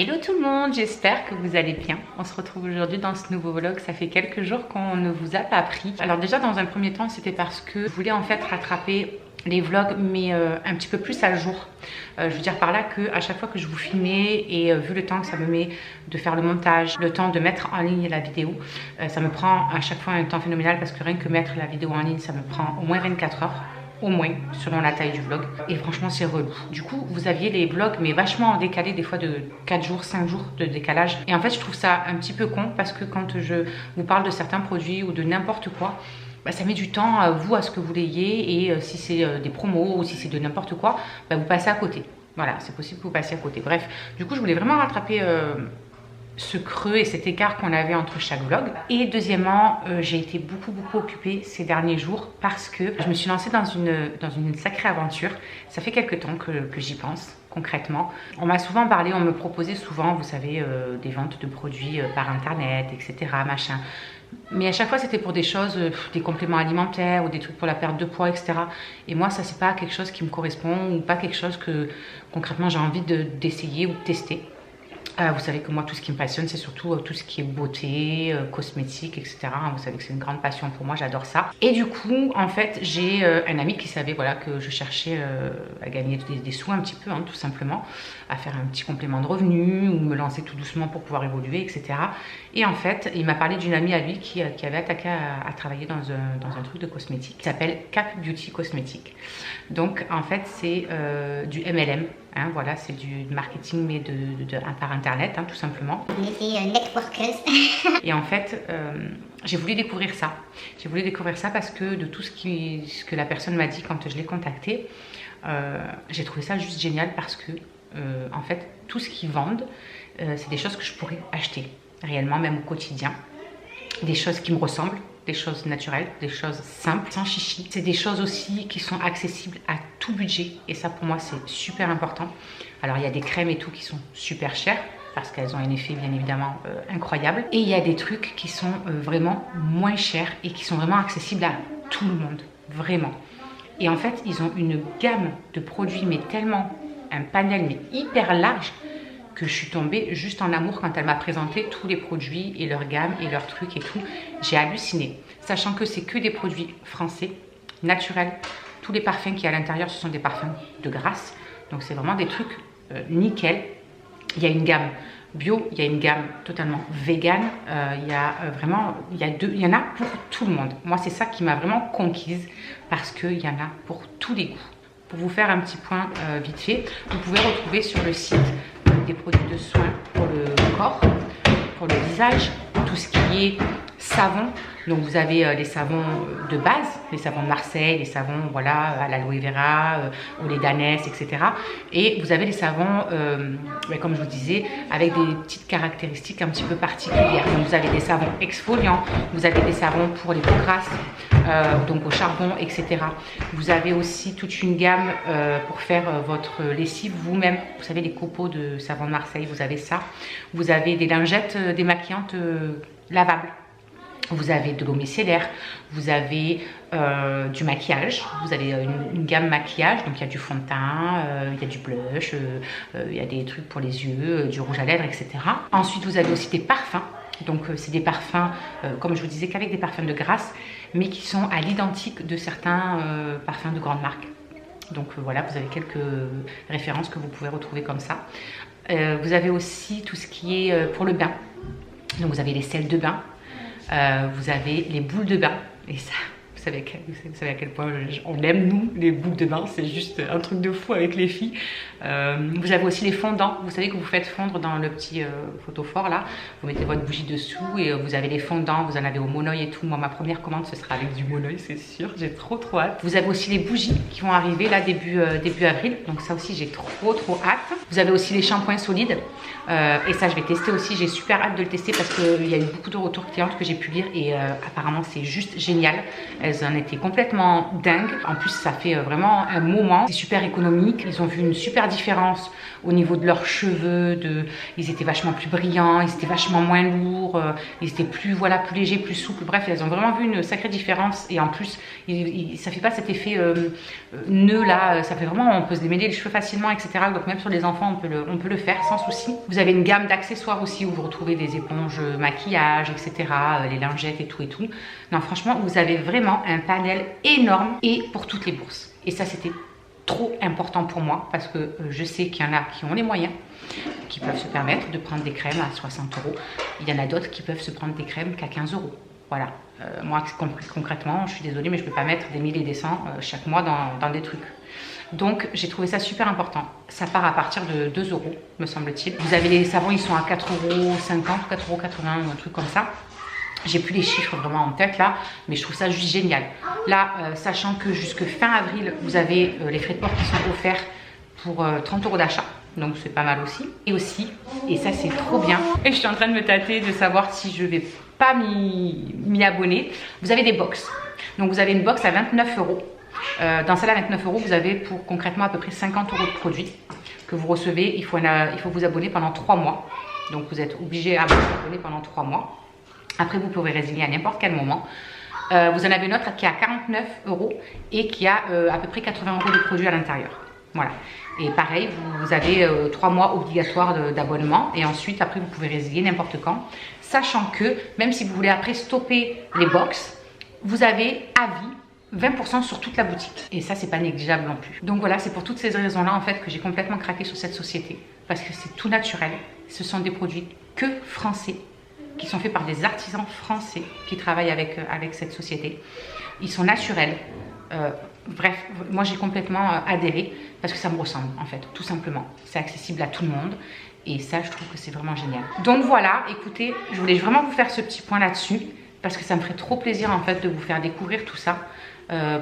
Hello tout le monde, j'espère que vous allez bien. On se retrouve aujourd'hui dans ce nouveau vlog. Ça fait quelques jours qu'on ne vous a pas pris. Alors déjà dans un premier temps, c'était parce que je voulais en fait rattraper les vlogs mais un petit peu plus à jour. Je veux dire par là que à chaque fois que je vous filmais et vu le temps que ça me met de faire le montage, le temps de mettre en ligne la vidéo, ça me prend à chaque fois un temps phénoménal parce que rien que mettre la vidéo en ligne, ça me prend au moins 24 heures. Au moins, selon la taille du vlog. Et franchement, c'est relou. Du coup, vous aviez les vlogs, mais vachement décalés, des fois de 4 jours, 5 jours de décalage. Et en fait, je trouve ça un petit peu con parce que quand je vous parle de certains produits ou de n'importe quoi, bah, ça met du temps, vous, à ce que vous l'ayez. Et si c'est des promos ou si c'est de n'importe quoi, bah, vous passez à côté. Voilà, c'est possible que vous passiez à côté. Bref, du coup, je voulais vraiment rattraper ce creux et cet écart qu'on avait entre chaque vlog. Et deuxièmement, j'ai été beaucoup occupée ces derniers jours parce que je me suis lancée dans une sacrée aventure. Ça fait quelques temps que j'y pense concrètement. On m'a souvent parlé, on me proposait souvent, vous savez, des ventes de produits par internet, etc. machin. Mais à chaque fois, c'était pour des choses, des compléments alimentaires ou des trucs pour la perte de poids, etc. Et moi, ça, c'est pas quelque chose qui me correspond ou pas quelque chose que concrètement j'ai envie d'essayer ou de tester. Vous savez que moi, tout ce qui me passionne, c'est surtout tout ce qui est beauté, cosmétique, etc. Vous savez que c'est une grande passion pour moi, j'adore ça. Et du coup, en fait, j'ai un ami qui savait voilà, que je cherchais à gagner des sous un petit peu, hein, tout simplement, à faire un petit complément de revenus ou me lancer tout doucement pour pouvoir évoluer, etc. Et en fait, il m'a parlé d'une amie à lui qui avait attaqué à travailler dans un truc de cosmétique qui s'appelle Cap Beauty Cosmétique. Donc, en fait, c'est du MLM. Hein, voilà, c'est du marketing mais par internet, hein, tout simplement. On était networkers. Et en fait, j'ai voulu découvrir ça. J'ai voulu découvrir ça parce que de tout ce que la personne m'a dit quand je l'ai contactée, j'ai trouvé ça juste génial parce que, en fait, tout ce qu'ils vendent, c'est des choses que je pourrais acheter réellement, même au quotidien. Des choses qui me ressemblent, des choses naturelles, des choses simples, sans chichi. C'est des choses aussi qui sont accessibles à tout budget et ça pour moi c'est super important. Alors il y a des crèmes et tout qui sont super chères parce qu'elles ont un effet bien évidemment incroyable. Et il y a des trucs qui sont vraiment moins chers et qui sont vraiment accessibles à tout le monde, vraiment. Et en fait ils ont une gamme de produits mais tellement, un panel mais hyper large que je suis tombée juste en amour quand elle m'a présenté tous les produits et leur gamme et leurs trucs et tout. J'ai halluciné, sachant que c'est que des produits français, naturels. Tous les parfums qu'il y a à l'intérieur, ce sont des parfums de grâce. Donc c'est vraiment des trucs nickel. Il y a une gamme bio, il y a une gamme totalement vegan. Il y a vraiment, il y en a pour tout le monde. Moi, c'est ça qui m'a vraiment conquise parce qu'il y en a pour tous les goûts. Pour vous faire un petit point vite fait, vous pouvez retrouver sur le site des produits de soins pour le corps, pour le visage, tout ce qui est savon. Donc vous avez les savons de base, les savons de Marseille, les savons voilà, à l'aloe vera, au lait d'ânesse, etc. Et vous avez les savons, comme je vous disais, avec des petites caractéristiques un petit peu particulières. Donc vous avez des savons exfoliants, vous avez des savons pour les peaux grasses, donc au charbon, etc. Vous avez aussi toute une gamme pour faire votre lessive vous-même. Vous savez, les copeaux de savon de Marseille, vous avez ça. Vous avez des lingettes démaquillantes lavables. Vous avez de l'eau micellaire, vous avez du maquillage, vous avez une gamme maquillage, donc il y a du fond de teint, il y a du blush, il y a des trucs pour les yeux, du rouge à lèvres, etc. Ensuite, vous avez aussi des parfums, donc c'est des parfums, comme je vous disais, qu'avec des parfums de grâce, mais qui sont à l'identique de certains parfums de grandes marques. Donc voilà, vous avez quelques références que vous pouvez retrouver comme ça. Vous avez aussi tout ce qui est pour le bain, donc vous avez les sels de bain. Vous avez les boules de bain et ça, vous savez à quel point on aime nous les boules de bain, c'est juste un truc de fou avec les filles. Vous avez aussi les fondants, vous savez que vous faites fondre dans le petit photophore là, vous mettez votre bougie dessous et vous avez les fondants, vous en avez au monoeil et tout. Moi ma première commande ce sera avec du monoeil, c'est sûr, j'ai trop hâte. Vous avez aussi les bougies qui vont arriver là début avril, donc ça aussi j'ai trop hâte. Vous avez aussi les shampoings solides et ça je vais tester aussi, j'ai super hâte de le tester parce qu'il y a eu beaucoup de retours clientes que j'ai pu lire et apparemment c'est juste génial. elles en étaient complètement dingues. En plus, ça fait vraiment un moment. C'est super économique. Ils ont vu une super différence au niveau de leurs cheveux. Ils étaient vachement plus brillants, ils étaient vachement moins lourds, ils étaient plus, voilà, plus légers, plus souples. Bref, elles ont vraiment vu une sacrée différence. Et en plus, ça fait pas cet effet nœud là. Ça fait vraiment, on peut se démêler les cheveux facilement, etc. Donc même sur les enfants, on peut le faire sans souci. Vous avez une gamme d'accessoires aussi où vous retrouvez des éponges maquillage, etc. Les lingettes et tout et tout. Non, franchement, vous avez vraiment un panel énorme et pour toutes les bourses. Et ça, c'était trop important pour moi parce que je sais qu'il y en a qui ont les moyens, qui peuvent se permettre de prendre des crèmes à 60 €. Il y en a d'autres qui peuvent se prendre des crèmes qu'à 15 €. Voilà. Moi, concrètement, je suis désolée, mais je ne peux pas mettre des 1000 et des 100 chaque mois dans des trucs. Donc, j'ai trouvé ça super important. Ça part à partir de 2 €, me semble-t-il. Vous avez les savons, ils sont à 4,50 €, 4,80 € ou un truc comme ça. J'ai plus les chiffres vraiment en tête là, mais je trouve ça juste génial. Là, sachant que jusque fin avril, vous avez les frais de port qui sont offerts pour 30 € d'achat. Donc c'est pas mal aussi. Et aussi, et ça c'est trop bien, et je suis en train de me tâter de savoir si je vais pas m'y abonner. Vous avez des box. Donc vous avez une box à 29 €. Dans celle à 29 €, vous avez pour concrètement à peu près 50 € de produits que vous recevez. Il faut vous abonner pendant 3 mois. Donc vous êtes obligé à vous abonner pendant 3 mois. Après, vous pouvez résilier à n'importe quel moment. Vous en avez une autre qui est à 49 € et qui a à peu près 80 € de produits à l'intérieur. Voilà. Et pareil, vous avez 3 mois obligatoires d'abonnement. Et ensuite, après, vous pouvez résilier n'importe quand. Sachant que, même si vous voulez après stopper les box, vous avez à vie 20% sur toute la boutique. Et ça, c'est pas négligeable non plus. Donc voilà, c'est pour toutes ces raisons-là, en fait, que j'ai complètement craqué sur cette société. Parce que c'est tout naturel. Ce sont des produits que français, qui sont faits par des artisans français qui travaillent avec cette société. Ils sont naturels. Bref, moi j'ai complètement adhéré parce que ça me ressemble en fait, tout simplement. C'est accessible à tout le monde et ça, je trouve que c'est vraiment génial. Donc voilà, écoutez, je voulais vraiment vous faire ce petit point là-dessus parce que ça me ferait trop plaisir en fait de vous faire découvrir tout ça.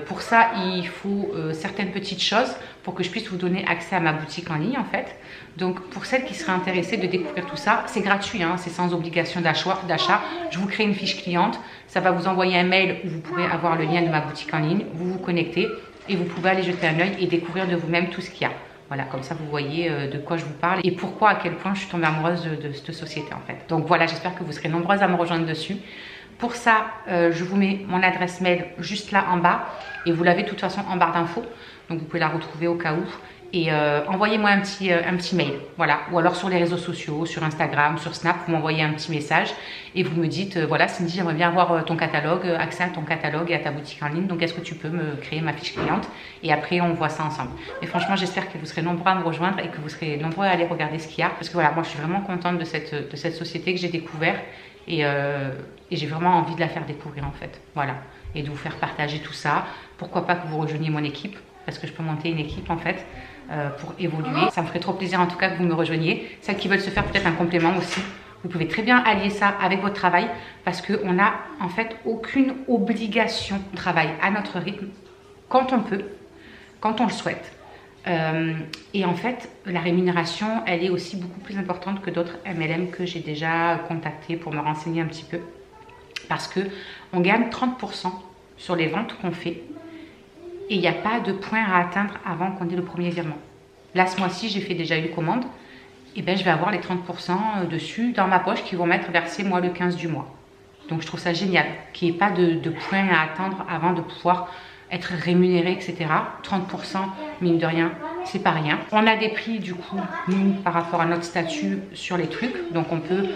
Pour ça, il faut certaines petites choses pour que je puisse vous donner accès à ma boutique en ligne en fait. Donc pour celles qui seraient intéressées de découvrir tout ça, c'est gratuit, hein, c'est sans obligation d'achat. Je vous crée une fiche cliente, ça va vous envoyer un mail où vous pourrez avoir le lien de ma boutique en ligne, vous vous connectez et vous pouvez aller jeter un œil et découvrir de vous-même tout ce qu'il y a. Voilà, comme ça vous voyez de quoi je vous parle et pourquoi, à quel point je suis tombée amoureuse de cette société en fait. Donc voilà, j'espère que vous serez nombreuses à me rejoindre dessus. Pour ça, je vous mets mon adresse mail juste là en bas et vous l'avez de toute façon en barre d'infos. Donc vous pouvez la retrouver au cas où. Et envoyez-moi un petit mail, voilà. Ou alors sur les réseaux sociaux, sur Instagram, sur Snap, vous m'envoyez un petit message et vous me dites, voilà Cindy, j'aimerais bien avoir ton catalogue, accès à ton catalogue et à ta boutique en ligne. Donc est-ce que tu peux me créer ma fiche cliente? Et après on voit ça ensemble. Mais franchement, j'espère que vous serez nombreux à me rejoindre et que vous serez nombreux à aller regarder ce qu'il y a. Parce que voilà, moi je suis vraiment contente de cette société que j'ai découverte. Et j'ai vraiment envie de la faire découvrir en fait, voilà, et de vous faire partager tout ça. Pourquoi pas que vous rejoigniez mon équipe, parce que je peux monter une équipe en fait pour évoluer. Ça me ferait trop plaisir en tout cas que vous me rejoigniez. Celles qui veulent se faire peut-être un complément aussi, vous pouvez très bien allier ça avec votre travail parce qu'on n'a en fait aucune obligation de travail à notre rythme, quand on peut, quand on le souhaite. Et en fait, la rémunération, elle est aussi beaucoup plus importante que d'autres MLM que j'ai déjà contactés pour me renseigner un petit peu. Parce que on gagne 30% sur les ventes qu'on fait et il n'y a pas de point à atteindre avant qu'on ait le premier virement. Là, ce mois-ci, j'ai fait déjà une commande. Et ben, je vais avoir les 30% dessus dans ma poche qui vont m'être versés moi le 15 du mois. Donc, je trouve ça génial qu'il n'y ait pas de point à attendre avant de pouvoir être rémunéré, etc. 30%, mine de rien, c'est pas rien. On a des prix du coup, nous, par rapport à notre statut sur les trucs. Donc on peut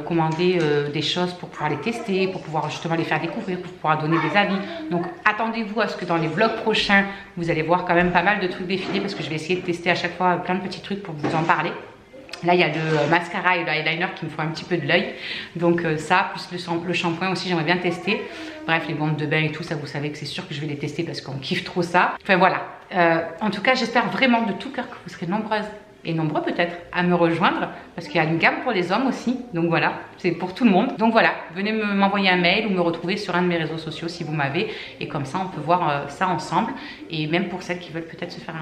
commander des choses pour pouvoir les tester, pour pouvoir justement les faire découvrir, pour pouvoir donner des avis. Donc attendez-vous à ce que dans les vlogs prochains, vous allez voir quand même pas mal de trucs défiler parce que je vais essayer de tester à chaque fois plein de petits trucs pour vous en parler. Là, il y a le mascara et le eyeliner qui me font un petit peu de l'œil. Donc ça, plus le shampoing aussi, j'aimerais bien tester. Bref, les bombes de bain et tout, ça, vous savez que c'est sûr que je vais les tester parce qu'on kiffe trop ça. Enfin voilà. En tout cas, j'espère vraiment de tout cœur que vous serez nombreuses et nombreux peut-être à me rejoindre parce qu'il y a une gamme pour les hommes aussi. Donc voilà, c'est pour tout le monde. Donc voilà, venez m'envoyer un mail ou me retrouver sur un de mes réseaux sociaux si vous m'avez. Et comme ça, on peut voir ça ensemble. Et même pour celles qui veulent peut-être se faire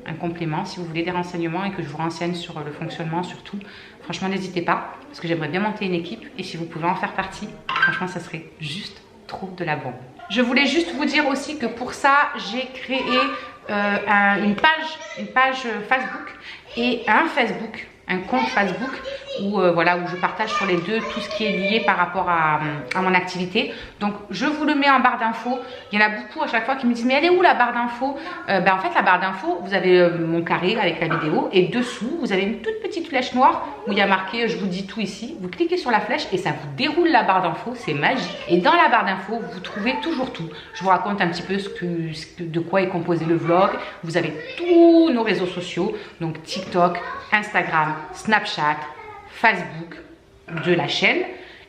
un complément, si vous voulez des renseignements et que je vous renseigne sur le fonctionnement surtout, franchement, n'hésitez pas parce que j'aimerais bien monter une équipe. Et si vous pouvez en faire partie, franchement, ça serait juste trop de la bombe. Je voulais juste vous dire aussi que pour ça, j'ai créé une page Facebook et un compte Facebook où, voilà, où je partage sur les deux tout ce qui est lié par rapport à mon activité. Donc je vous le mets en barre d'infos. Il y en a beaucoup à chaque fois qui me disent mais elle est où la barre d'infos? En fait la barre d'infos, vous avez mon carré avec la vidéo et dessous vous avez une toute petite flèche noire où il y a marqué je vous dis tout ici. Vous cliquez sur la flèche et ça vous déroule la barre d'infos, c'est magique. Et dans la barre d'infos vous trouvez toujours tout. Je vous raconte un petit peu de quoi est composé le vlog. Vous avez tous nos réseaux sociaux, donc TikTok, Instagram, Snapchat, Facebook de la chaîne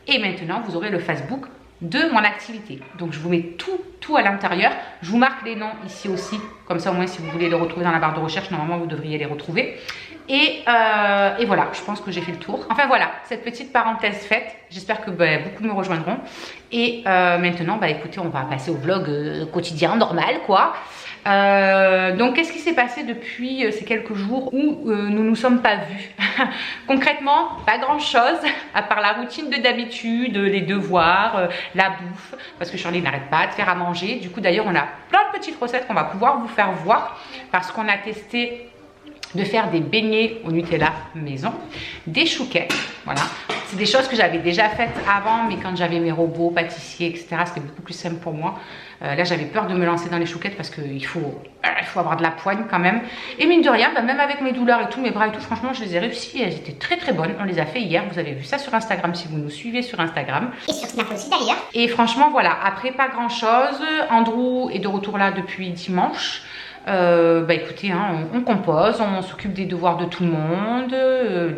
et maintenant vous aurez le Facebook de mon activité. Donc je vous mets tout à l'intérieur. Je vous marque les noms ici aussi, comme ça au moins si vous voulez les retrouver dans la barre de recherche, normalement vous devriez les retrouver. Et voilà, je pense que j'ai fait le tour. Enfin voilà, cette petite parenthèse faite. J'espère que beaucoup me rejoindront. Et maintenant, écoutez, on va passer au vlog quotidien, normal quoi. Donc qu'est-ce qui s'est passé depuis ces quelques jours où nous nous sommes pas vus? Concrètement pas grand chose à part la routine de d'habitude, les devoirs, la bouffe parce que Charlie n'arrête pas de faire à manger. Du coup d'ailleurs on a plein de petites recettes qu'on va pouvoir vous faire voir parce qu'on a testé de faire des beignets au Nutella maison, des chouquettes, voilà. C'est des choses que j'avais déjà faites avant, mais quand j'avais mes robots, pâtissiers, etc., c'était beaucoup plus simple pour moi. Là, j'avais peur de me lancer dans les chouquettes parce qu'il faut avoir de la poigne quand même. Et mine de rien, même avec mes douleurs et tout, mes bras et tout, franchement, je les ai réussi. Elles étaient très bonnes. On les a fait hier. Vous avez vu ça sur Instagram si vous nous suivez sur Instagram. Et sur Snap aussi d'ailleurs. Et franchement, voilà. Après, pas grand-chose. Andrew est de retour là depuis dimanche. Écoutez, hein, on compose, on s'occupe des devoirs de tout le monde.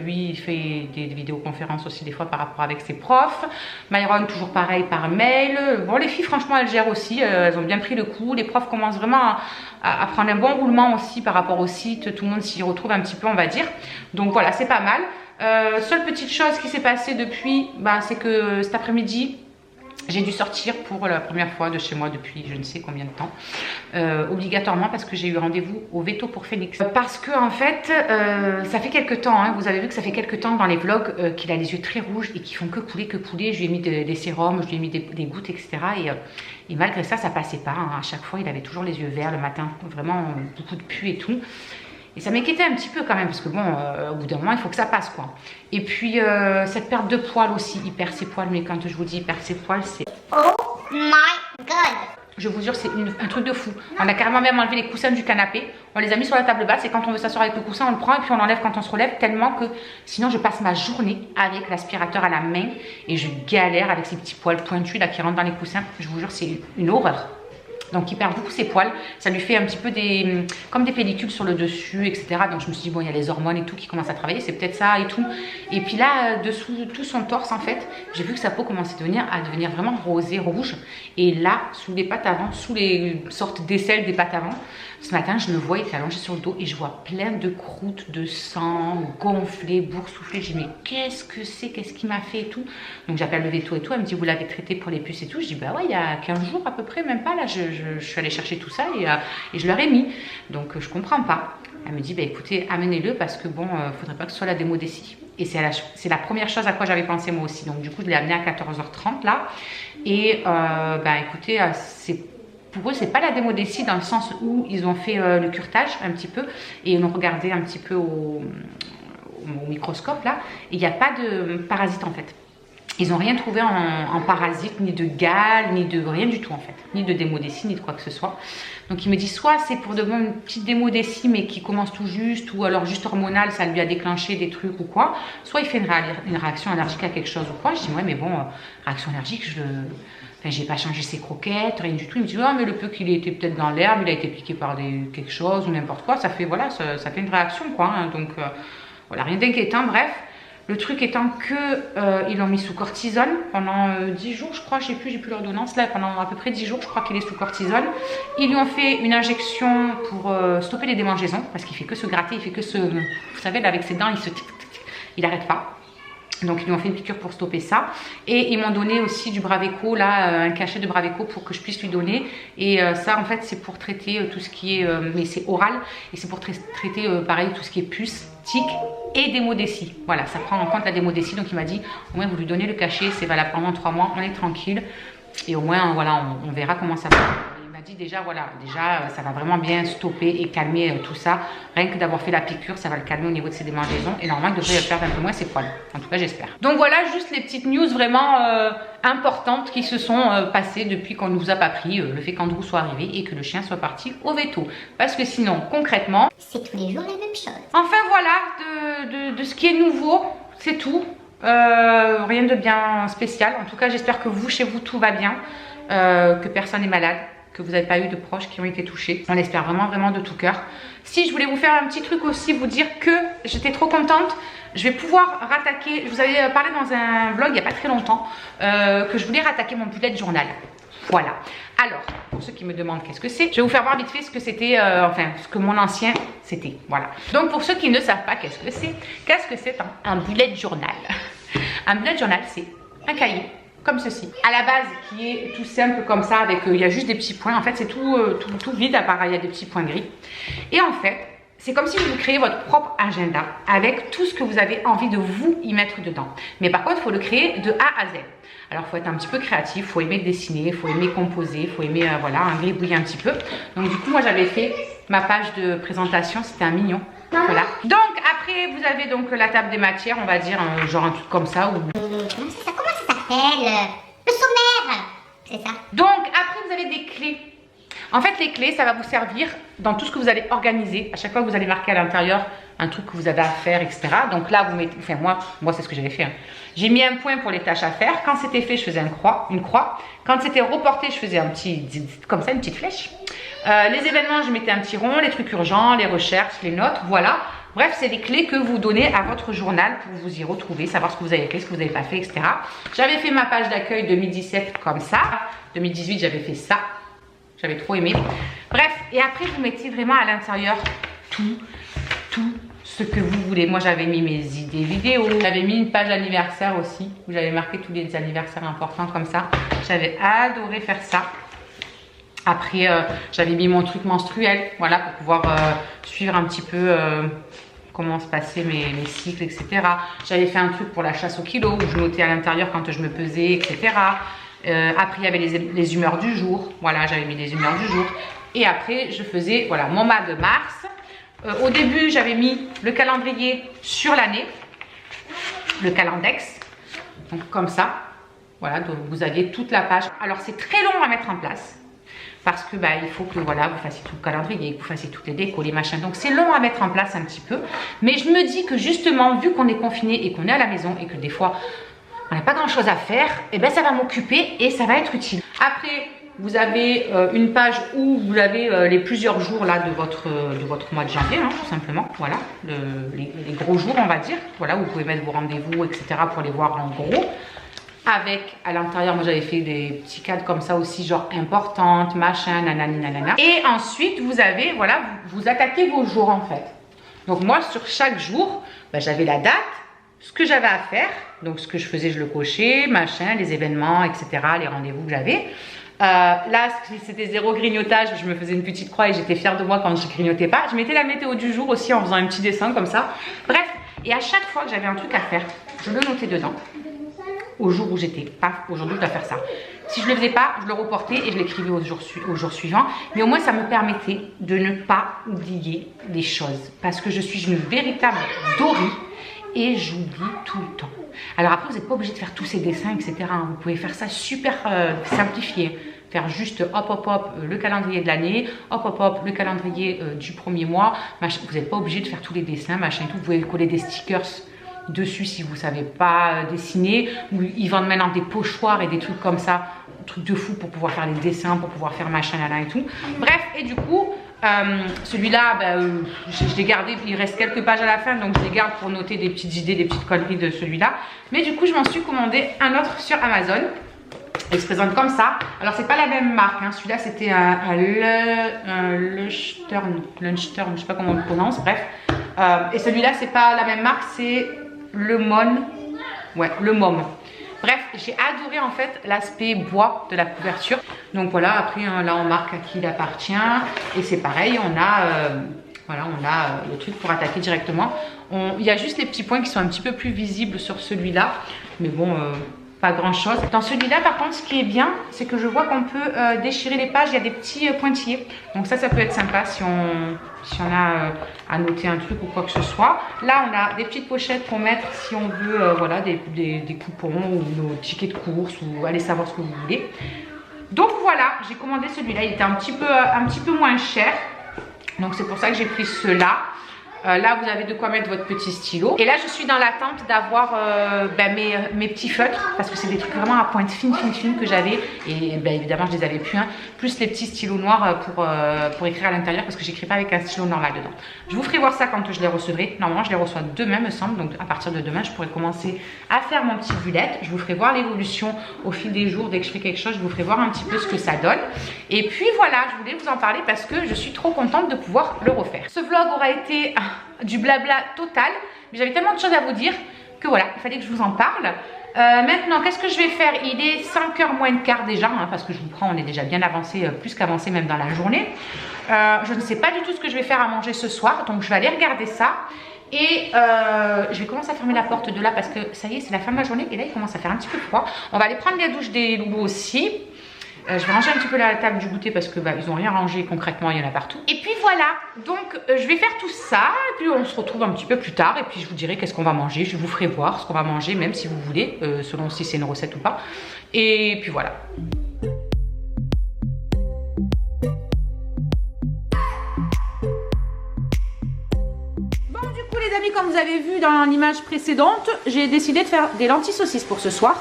Lui, il fait des vidéoconférences aussi des fois par rapport avec ses profs. Myron, toujours pareil par mail. Bon, les filles, franchement, elles gèrent aussi. Elles ont bien pris le coup. Les profs commencent vraiment à prendre un bon roulement aussi par rapport au site. Tout le monde s'y retrouve un petit peu, on va dire. Donc voilà, c'est pas mal. Seule petite chose qui s'est passée depuis, c'est que cet après-midi, j'ai dû sortir pour la première fois de chez moi depuis je ne sais combien de temps, obligatoirement parce que j'ai eu rendez-vous au veto pour Phoenix. Parce que en fait, ça fait quelques temps, hein, vous avez vu que ça fait quelques temps dans les vlogs qu'il a les yeux très rouges et qui font que couler, que couler. Je lui ai mis des sérums, je lui ai mis des gouttes, etc. Et malgré ça, ça passait pas. Hein. À chaque fois, il avait toujours les yeux verts le matin, vraiment beaucoup de pus et tout. Et ça m'inquiétait un petit peu quand même parce que bon, au bout d'un moment, il faut que ça passe quoi. Et puis cette perte de poils aussi, il perd ses poils, mais quand je vous dis il perd ses poils, c'est... Oh my god! Je vous jure, c'est un truc de fou. On a carrément même enlevé les coussins du canapé, on les a mis sur la table basse et quand on veut s'asseoir avec le coussin, on le prend et puis on l'enlève quand on se relève tellement que sinon je passe ma journée avec l'aspirateur à la main et je galère avec ces petits poils pointus là qui rentrent dans les coussins. Je vous jure, c'est une horreur. Donc il perd beaucoup ses poils, ça lui fait un petit peu comme des pellicules sur le dessus, etc. Donc je me suis dit bon, il y a les hormones et tout qui commencent à travailler, c'est peut-être ça et tout. Et puis là, dessous tout son torse en fait, j'ai vu que sa peau commençait à devenir vraiment rosée, rouge. Et là, sous les pattes avant, sous les sortes d'aisselles des pattes avant, ce matin je le vois, il était allongé sur le dos et je vois plein de croûtes de sang, gonflées, boursouflées. Je dis mais qu'est-ce que c'est, qu'est-ce qui m'a fait et tout. Donc j'appelle le veto et tout, elle me dit vous l'avez traité pour les puces et tout. Je dis bah ouais, il y a 15 jours à peu près, même pas là, je suis allée chercher tout ça et je leur ai mis. Donc je comprends pas. Elle me dit écoutez, amenez-le parce que bon, faudrait pas que ce soit la démo des scies. Et c'est la première chose à quoi j'avais pensé moi aussi. Donc du coup je l'ai amené à 14h30 là. Et écoutez, pour eux c'est pas la démo des scies dans le sens où ils ont fait le curetage un petit peu et ils ont regardé un petit peu au microscope là. Et il n'y a pas de parasites en fait. Ils n'ont rien trouvé en parasite, ni de gale, ni de rien du tout en fait. Ni de démodécie, ni de quoi que ce soit. Donc il me dit soit c'est pour de bonnes petites démodécies mais qui commence tout juste, ou alors juste hormonal, ça lui a déclenché des trucs ou quoi. Soit il fait une réaction allergique à quelque chose ou quoi. Je dis ouais mais bon, réaction allergique, j'ai pas changé ses croquettes, rien du tout. Il me dit ah mais le peu qu'il était peut-être dans l'herbe, il a été piqué par quelque chose ou n'importe quoi. Ça fait voilà, ça fait une réaction quoi. Hein. Donc voilà, rien d'inquiétant, bref. Le truc étant que ils l'ont mis sous cortisone pendant 10 jours, je crois, je sais plus, j'ai plus l'ordonnance là, pendant à peu près 10 jours, je crois qu'il est sous cortisone. Ils lui ont fait une injection pour stopper les démangeaisons, parce qu'il fait que se gratter, il fait que vous savez, là avec ses dents, il arrête pas. Donc ils lui ont fait une piqûre pour stopper ça. Et ils m'ont donné aussi du Braveco, là, un cachet de Braveco pour que je puisse lui donner. Et ça en fait c'est pour traiter tout ce qui est, mais c'est oral, et c'est pour traiter pareil tout ce qui est puce, tic et démodécie. Voilà, ça prend en compte la démodécie. Donc il m'a dit, au moins vous lui donnez le cachet, c'est valable pendant 3 mois, on est tranquille. Et au moins, voilà, on verra comment ça va. Il m'a dit déjà, voilà, ça va vraiment bien stopper et calmer tout ça. Rien que d'avoir fait la piqûre, ça va le calmer au niveau de ses démangeaisons. Et normalement, il devrait perdre un peu moins ses poils. En tout cas, j'espère. Donc voilà, juste les petites news vraiment importantes qui se sont passées depuis qu'on ne nous a pas pris. Le fait qu'Andrew soit arrivé et que le chien soit parti au veto. Parce que sinon, concrètement... c'est tous les jours la même chose. Enfin voilà, de ce qui est nouveau, c'est tout. Rien de bien spécial. En tout cas, j'espère que vous, chez vous, tout va bien. Que personne n'est malade. Que vous n'avez pas eu de proches qui ont été touchés. On espère vraiment, vraiment de tout cœur. Si, je voulais vous faire un petit truc aussi, vous dire que j'étais trop contente. Je vais pouvoir rattaquer, je vous avais parlé dans un vlog il n'y a pas très longtemps, que je voulais rattaquer mon bullet journal. Voilà. Alors, pour ceux qui me demandent qu'est-ce que c'est, je vais vous faire voir vite fait ce que c'était, enfin, ce que mon ancien c'était. Voilà. Donc, pour ceux qui ne savent pas qu'est-ce que c'est un bullet journal? Un bullet journal, c'est un cahier comme ceci, à la base qui est tout simple comme ça, avec il y a juste des petits points. En fait, c'est tout vide, à part il y a des petits points gris. Et en fait, c'est comme si vous créez votre propre agenda avec tout ce que vous avez envie de vous y mettre dedans. Mais par contre, il faut le créer de A à Z. Alors, il faut être un petit peu créatif, il faut aimer dessiner, il faut aimer composer, il faut aimer, voilà, gribouiller un petit peu. Donc, du coup, moi, j'avais fait ma page de présentation, c'était un mignon. Voilà. Donc, après, vous avez donc la table des matières, on va dire, genre un truc comme ça. Ou... comment ça s'appelle? Le sommaire, c'est ça. Donc, après, vous avez des clés. En fait, les clés, ça va vous servir dans tout ce que vous allez organiser. À chaque fois que vous allez marquer à l'intérieur un truc que vous avez à faire, etc. Donc là, vous mettez, enfin moi c'est ce que j'avais fait. Hein. J'ai mis un point pour les tâches à faire. Quand c'était fait, je faisais une croix. Quand c'était reporté, je faisais un petit, comme ça, une petite flèche. Les événements, je mettais un petit rond, les trucs urgents, les recherches, les notes, voilà. Bref, c'est des clés que vous donnez à votre journal pour vous y retrouver, savoir ce que vous avez fait, ce que vous n'avez pas fait, etc. J'avais fait ma page d'accueil 2017 comme ça. 2018, j'avais fait ça. J'avais trop aimé. Bref, et après, vous mettez vraiment à l'intérieur tout ce que vous voulez. Moi, j'avais mis mes idées vidéo. J'avais mis une page anniversaire aussi, où j'avais marqué tous les anniversaires importants comme ça. J'avais adoré faire ça. Après, j'avais mis mon truc menstruel, voilà, pour pouvoir suivre un petit peu comment se passaient mes cycles, etc. J'avais fait un truc pour la chasse au kilo, où je notais à l'intérieur quand je me pesais, etc. Après, il y avait les humeurs du jour. Voilà, j'avais mis les humeurs du jour. Et après, je faisais, voilà, mon mois de mars. Au début, j'avais mis le calendrier sur l'année. Le calendex. Donc, comme ça. Voilà, donc vous aviez toute la page. Alors, c'est très long à mettre en place. Parce que bah, il faut que voilà, vous fassiez tout le calendrier, que vous fassiez toutes les décos, les machins. Donc c'est long à mettre en place un petit peu. Mais je me dis que justement, vu qu'on est confiné et qu'on est à la maison et que des fois, on n'a pas grand chose à faire, et ben ça va m'occuper et ça va être utile. Après, vous avez une page où vous avez les plusieurs jours là de votre mois de janvier, hein, tout simplement. Voilà, les gros jours, on va dire. Voilà, où vous pouvez mettre vos rendez-vous, etc. pour les voir en gros. Avec, à l'intérieur, moi j'avais fait des petits cadres comme ça aussi, genre importante, machin, nanani, nanana. Et ensuite, vous avez, voilà, vous attaquez vos jours en fait. Donc moi, sur chaque jour, bah, j'avais la date, ce que j'avais à faire. Donc ce que je faisais, je le cochais, machin, les événements, etc., les rendez-vous que j'avais. Là, c'était 0 grignotage, je me faisais une petite croix et j'étais fière de moi quand je grignotais pas. Je mettais la météo du jour aussi en faisant un petit dessin comme ça. Bref, et à chaque fois que j'avais un truc à faire, je le notais dedans. Au jour où j'étais, paf, aujourd'hui je dois faire ça. Si je ne le faisais pas, je le reportais et je l'écrivais au jour suivant. Mais au moins ça me permettait de ne pas oublier les choses. Parce que je suis une véritable Dory et j'oublie tout le temps. Alors après, vous n'êtes pas obligé de faire tous ces dessins, etc. Vous pouvez faire ça super simplifié. Faire juste hop hop hop le calendrier de l'année, hop hop hop le calendrier du premier mois. Machin. Vous n'êtes pas obligé de faire tous les dessins, machin et tout. Vous pouvez coller des stickers dessus si vous savez pas dessiner, ou ils vendent maintenant des pochoirs et des trucs comme ça, trucs de fou pour pouvoir faire les dessins, pour pouvoir faire machin là et tout. Bref, et du coup celui-là je l'ai gardé, il reste quelques pages à la fin, donc je les garde pour noter des petites idées, des petites conneries de celui-là. Mais du coup je m'en suis commandé un autre sur Amazon. Il se présente comme ça. Alors c'est pas la même marque, hein. Celui-là c'était un Lunchturn, je sais pas comment on le prononce, bref. Et celui-là c'est pas la même marque, c'est le Mon. Ouais, le Mom. Bref, j'ai adoré en fait l'aspect bois de la couverture. Donc voilà, après là on marque à qui il appartient. Et c'est pareil, on a voilà, on a le truc pour attaquer directement. Il y a juste les petits points qui sont un petit peu plus visibles sur celui-là. Mais bon, pas grand chose. Dans celui-là par contre, ce qui est bien, c'est que je vois qu'on peut déchirer les pages, il y a des petits pointillés. Donc ça peut être sympa si on a à noter un truc ou quoi que ce soit. Là, on a des petites pochettes pour mettre si on veut voilà, des coupons ou nos tickets de course ou allez savoir ce que vous voulez. Donc voilà, j'ai commandé celui-là, il était un petit peu moins cher. Donc c'est pour ça que j'ai pris ceux-là. Là, vous avez de quoi mettre votre petit stylo. Et là, je suis dans l'attente d'avoir mes petits feutres. Parce que c'est des trucs vraiment à pointe fine que j'avais. Et évidemment, je les avais plus. Hein, plus les petits stylos noirs pour écrire à l'intérieur. Parce que j'écris pas avec un stylo normal dedans. Je vous ferai voir ça quand je les recevrai. Normalement, je les reçois demain, me semble. Donc, à partir de demain, je pourrai commencer à faire mon petit bullet. Je vous ferai voir l'évolution au fil des jours. Dès que je fais quelque chose, je vous ferai voir un petit peu ce que ça donne. Et puis, voilà, je voulais vous en parler parce que je suis trop contente de pouvoir le refaire. Ce vlog aura été du blabla total, mais j'avais tellement de choses à vous dire que voilà, il fallait que je vous en parle. Maintenant, qu'est-ce que je vais faire? Il est 5h moins le quart déjà, hein, parce que je vous prends, on est déjà bien avancé, plus qu'avancé même dans la journée. Je ne sais pas du tout ce que je vais faire à manger ce soir, donc je vais aller regarder ça. Et je vais commencer à fermer la porte de là parce que ça y est, c'est la fin de la journée et là il commence à faire un petit peu froid. On va aller prendre la douche des loulous aussi. Je vais ranger un petit peu la table du goûter parce que ils n'ont rien rangé concrètement, il y en a partout. Et puis voilà, donc je vais faire tout ça et puis on se retrouve un petit peu plus tard et puis je vous dirai qu'est-ce qu'on va manger. Je vous ferai voir ce qu'on va manger même si vous voulez, selon si c'est une recette ou pas. Et puis voilà. Bon du coup les amis, comme vous avez vu dans l'image précédente, j'ai décidé de faire des lentilles saucisses pour ce soir.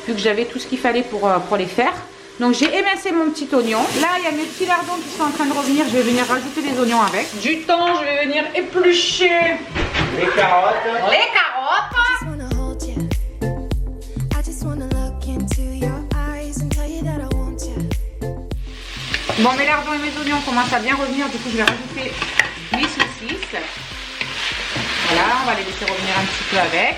Vu que j'avais tout ce qu'il fallait pour les faire. Donc j'ai émincé mon petit oignon. Là il y a mes petits lardons qui sont en train de revenir. Je vais venir rajouter des oignons avec. Du temps, je vais venir éplucher les carottes. Les carottes. Bon, mes lardons et mes oignons commencent à bien revenir. Du coup je vais rajouter mes saucisses. Voilà, on va les laisser revenir un petit peu avec.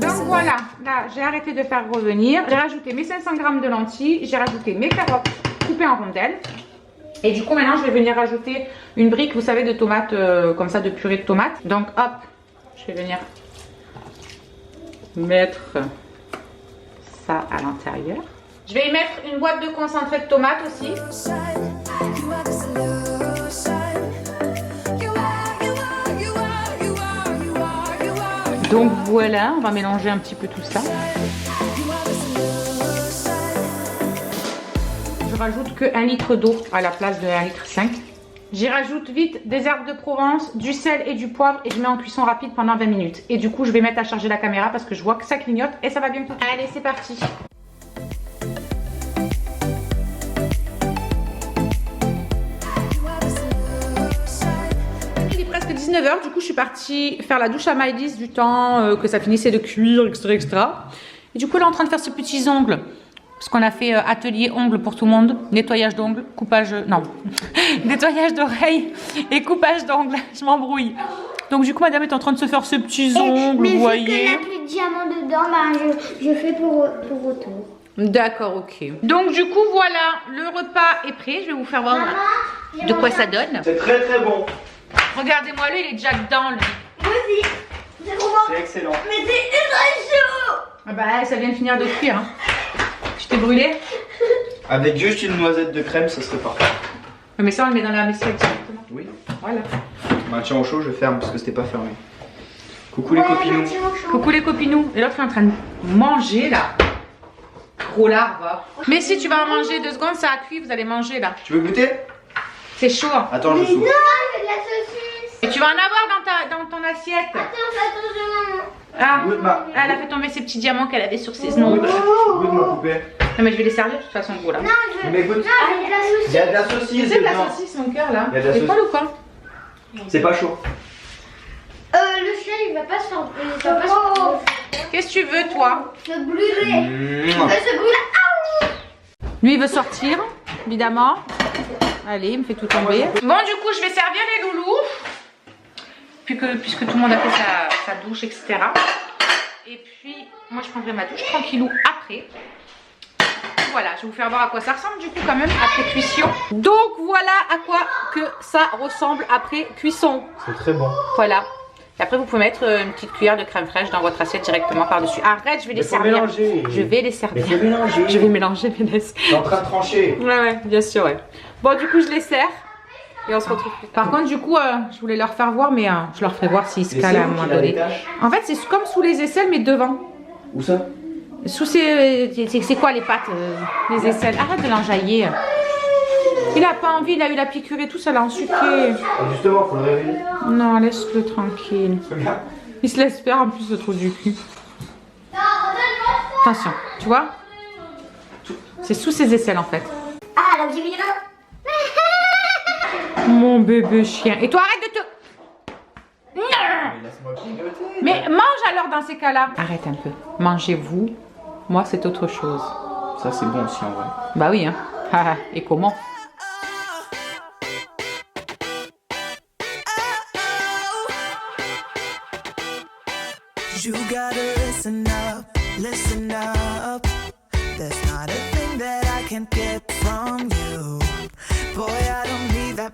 Donc voilà, là j'ai arrêté de faire revenir. J'ai rajouté mes 500 g de lentilles. J'ai rajouté mes carottes coupées en rondelles. Et du coup maintenant je vais venir rajouter une brique, vous savez, de tomates, comme ça, de purée de tomates. Donc hop, je vais venir mettre ça à l'intérieur. Je vais y mettre une boîte de concentré de tomates aussi. Donc voilà, on va mélanger un petit peu tout ça. Je rajoute que 1 litre d'eau à la place de 1,5 litre. J'y rajoute vite des herbes de Provence, du sel et du poivre et je mets en cuisson rapide pendant 20 minutes. Et du coup, je vais mettre à charger la caméra parce que je vois que ça clignote et ça va bientôt. Allez, c'est parti. Il est presque 19h, du coup, je suis partie faire la douche à Maëlys du temps que ça finissait de cuire, etc., etc. Et du coup, elle est en train de faire ses petits ongles. Parce qu'on a fait atelier ongles pour tout le monde, nettoyage d'ongles, coupage, non, nettoyage d'oreilles et coupage d'ongles, je m'embrouille. Donc du coup madame est en train de se faire ses petits ongles, vous voyez. Mais vu qu'il n'y a plus de diamants dedans, bah, je fais pour retour. D'accord, ok. Donc du coup voilà, le repas est prêt, je vais vous faire voir de quoi ça donne. C'est très très bon. Regardez-moi lui, il est déjà dedans lui. Moi aussi, c'est trop bon. C'est excellent. Mais c'est ultra chaud. Ah bah ça vient de finir de cuire. Hein. Tu t'es brûlé? Avec juste une noisette de crème, ça serait parfait. Mais ça on le met dans la vaisselle directement. Oui. Voilà. Bah tiens au chaud, je ferme parce que c'était pas fermé. Coucou les copinous. Coucou les copinous. Et l'autre est en train de manger là. Gros larve. Mais si tu vas en manger 2 secondes, ça a cuit, vous allez manger là. Tu veux goûter? C'est chaud. Attends, je souffle. Non, c'est de la saucisse. Et tu vas en avoir dans ton assiette. Attends. Ah, Goûte ma. elle a fait tomber ses petits diamants qu'elle avait sur ses ongles. Goûte ma poupée. Non mais je vais les servir de toute façon gros là. Non, Mais goûte. avec la saucisse. Il y a de la saucisse C'est de la dedans. saucisse mon cœur là. Il y a de la C'est saucisse. folle ou quoi? C'est pas chaud. Le chien, il va pas se faire brûler. Il va pas se brûler. Qu'est-ce que tu veux toi? Se brûler. Mmh. Il va se brûler. Lui il veut sortir, évidemment. Allez, il me fait tout tomber. Bon du coup je vais servir les loulous. Puisque tout le monde a fait sa douche, etc. Et puis moi je prendrai ma douche tranquillou après. voilà, je vais vous faire voir à quoi ça ressemble du coup quand même après cuisson. Donc voilà à quoi que ça ressemble après cuisson. C'est très bon. Voilà. Et après vous pouvez mettre une petite cuillère de crème fraîche dans votre assiette directement par-dessus. Arrête, je vais les servir. Mélanger. Je vais les servir. Mais faut mélanger. Je vais mélanger, Ménès. T'es en train de trancher. Ouais, bien sûr, ouais. Bon, du coup, je les sers. Et on se retrouve plus tard. Par contre, du coup, je voulais leur faire voir, mais je leur ferai voir s'ils se calent à un moment donné. En fait, c'est comme sous les aisselles, mais devant. Où ça? Sous ces... c'est quoi les pattes, les aisselles? Arrête de l'enjailler. Il a pas envie, il a eu la piqûre et tout, ça l'a ensuqué. Justement, faut le réveiller. Non, laisse-le tranquille. Regarde. Il se laisse faire en plus de trop du cul. Attention, tu vois? C'est sous ses aisselles en fait. Ah, là où j'ai mis le doigt. Mon bébé chien. Et toi, arrête de te... Laisse-moi clignoter. Mais mange alors dans ces cas-là. Arrête un peu. Mangez-vous. Moi, c'est autre chose. Ça, c'est bon aussi en vrai. Bah oui, hein. Et comment? You gotta listen up, listen up. There's not a thing that I can't get from you. Boy, I don't need that